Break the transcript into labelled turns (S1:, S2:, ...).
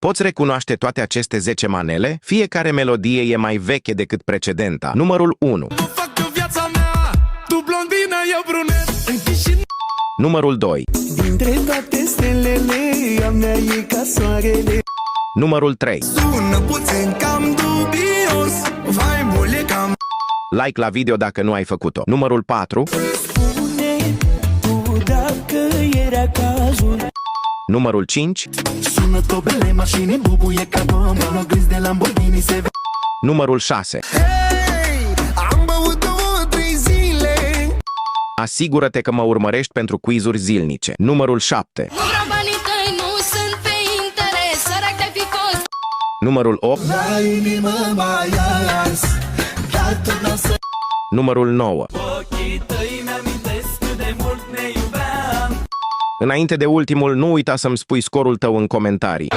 S1: Poți recunoaște toate aceste 10 manele? Fiecare melodie e mai veche decât precedenta. Numărul 1. Numărul 2.
S2: Dintre toate stelele, a mea e ca soarele.
S1: Numărul 3.
S2: Sună puțin cam dubios, vai mule cam.
S1: Like la video dacă nu ai făcut-o. Numărul 4.
S2: Spune tu dacă era cazul.
S1: Numărul 5.
S2: Sună tobele, mașini bubuie ca bomba, mă gândi de Lamborghini se vede.
S1: Numărul 6.
S2: Hei, am băut 2-3 zile.
S1: Asigură-te că mă urmărești pentru quizuri zilnice. Numărul 7. Numărul 8.
S2: La inimă mai ars, dar tot n-o să.
S1: Numărul 9.
S2: Ochii tăi mi-amintesc cât de mult ne iubeam.
S1: Înainte de ultimul, nu uita să-mi spui scorul tău în comentarii.